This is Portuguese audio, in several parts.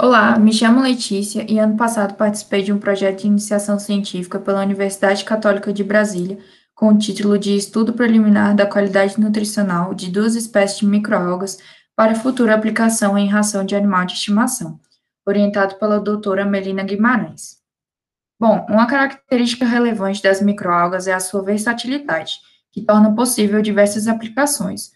Olá, me chamo Letícia e ano passado participei de um projeto de iniciação científica pela Universidade Católica de Brasília, com o título de Estudo Preliminar da Qualidade Nutricional de duas espécies de microalgas para futura aplicação em ração de animal de estimação, orientado pela doutora Melina Guimarães. Bom, uma característica relevante das microalgas é a sua versatilidade, que torna possível diversas aplicações.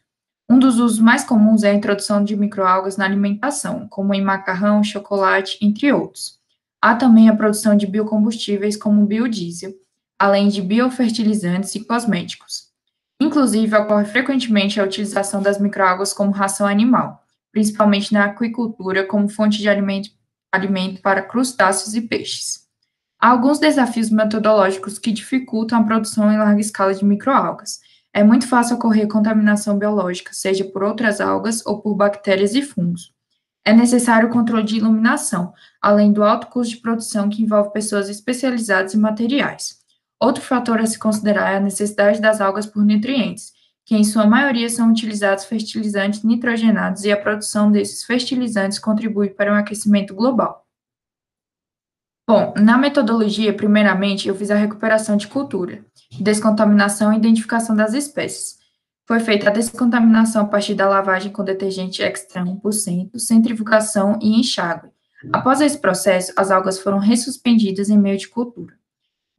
Um dos usos mais comuns é a introdução de microalgas na alimentação, como em macarrão, chocolate, entre outros. Há também a produção de biocombustíveis, como o biodiesel, além de biofertilizantes e cosméticos. Inclusive, ocorre frequentemente a utilização das microalgas como ração animal, principalmente na aquicultura, como fonte de alimento para crustáceos e peixes. Há alguns desafios metodológicos que dificultam a produção em larga escala de microalgas. É muito fácil ocorrer contaminação biológica, seja por outras algas ou por bactérias e fungos. É necessário o controle de iluminação, além do alto custo de produção que envolve pessoas especializadas em materiais. Outro fator a se considerar é a necessidade das algas por nutrientes, que em sua maioria são utilizados fertilizantes nitrogenados e a produção desses fertilizantes contribui para um aquecimento global. Bom, na metodologia, primeiramente, eu fiz a recuperação de cultura, descontaminação e identificação das espécies. Foi feita a descontaminação a partir da lavagem com detergente extra 1%, centrifugação e enxágue. Após esse processo, as algas foram ressuspendidas em meio de cultura.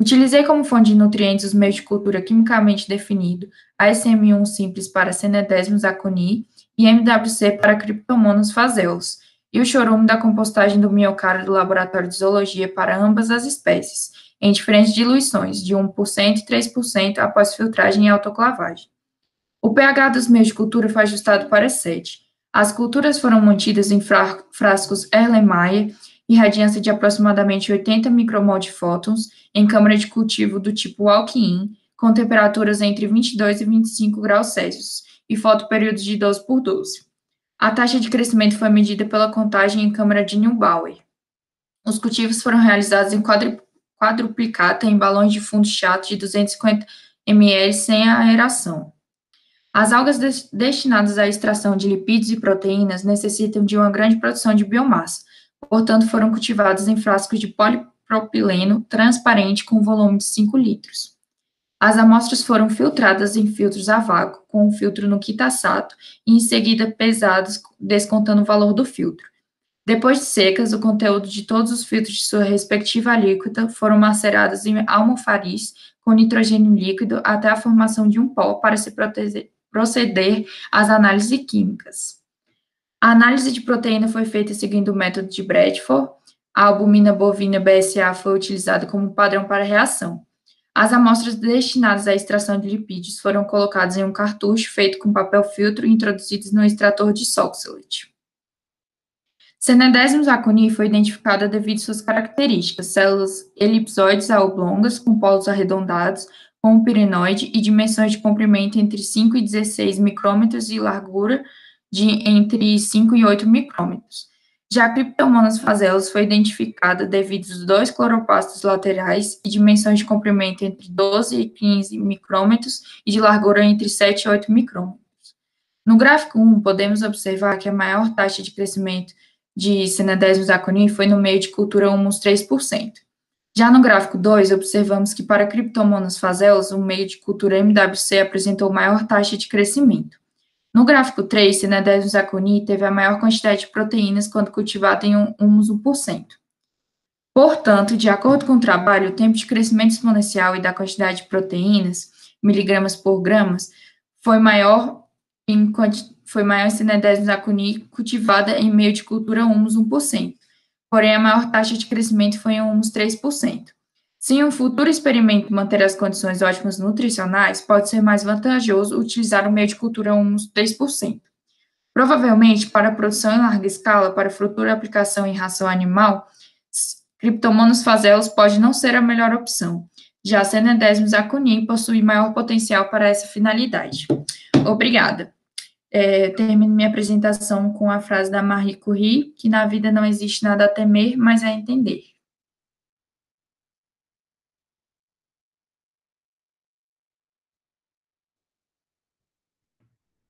Utilizei como fonte de nutrientes os meios de cultura quimicamente definido, ASM1 simples para Ctenidesmus aconi e MWC para Cryptomonas phaseolus, e o chorume da compostagem do miocárdio do Laboratório de Zoologia para ambas as espécies, em diferentes diluições, de 1% e 3% após filtragem e autoclavagem. O pH dos meios de cultura foi ajustado para 7. As culturas foram mantidas em frascos Erlenmeyer e radiância de aproximadamente 80 micromol de fótons em câmara de cultivo do tipo walk-in, com temperaturas entre 22 e 25 graus Celsius e fotoperíodos de 12 por 12. A taxa de crescimento foi medida pela contagem em câmara de Neubauer. Os cultivos foram realizados em quadruplicata em balões de fundo chato de 250 ml sem aeração. As algas destinadas à extração de lipídios e proteínas necessitam de uma grande produção de biomassa, portanto, foram cultivadas em frascos de polipropileno transparente com volume de 5 litros. As amostras foram filtradas em filtros a vácuo, com um filtro no Kitasato, e em seguida pesadas, descontando o valor do filtro. Depois de secas, o conteúdo de todos os filtros de sua respectiva alíquota foram macerados em almofariz com nitrogênio líquido até a formação de um pó para se proceder às análises químicas. A análise de proteína foi feita seguindo o método de Bradford. A albumina bovina BSA foi utilizada como padrão para a reação. As amostras destinadas à extração de lipídios foram colocadas em um cartucho feito com papel filtro e introduzidos no extrator de Soxhlet. Ctenidesmus aconi foi identificada devido às suas características, células elipsoides a oblongas, com polos arredondados, com um pirenoide e dimensões de comprimento entre 5 e 16 micrômetros e largura de entre 5 e 8 micrômetros. Já a Cryptomonas phaseolus foi identificada devido aos dois cloroplastos laterais e dimensões de comprimento entre 12 e 15 micrômetros e de largura entre 7 e 8 micrômetros. No gráfico 1, podemos observar que a maior taxa de crescimento de Ctenidesmus aconi foi no meio de cultura humus 3%. Já no gráfico 2, observamos que para Cryptomonas phaseolus, o meio de cultura MWC apresentou maior taxa de crescimento. No gráfico 3, Ctenidesmus aconi teve a maior quantidade de proteínas quando cultivado em humus 1%. Portanto, de acordo com o trabalho, o tempo de crescimento exponencial e da quantidade de proteínas, miligramas por gramas, foi maior em Ctenidesmus aconi cultivada em meio de cultura humus 1%. Porém, a maior taxa de crescimento foi em humus 3%. Se em um futuro experimento manter as condições ótimas nutricionais, pode ser mais vantajoso utilizar o meio de cultura humus 3%. Provavelmente, para a produção em larga escala, para futura aplicação em ração animal, Cryptomonas phaseolus pode não ser a melhor opção. Já Ctenidesmus aconi possui maior potencial para essa finalidade. Obrigada. Termino minha apresentação com a frase da Marie Curie, que na vida não existe nada a temer, mas a entender.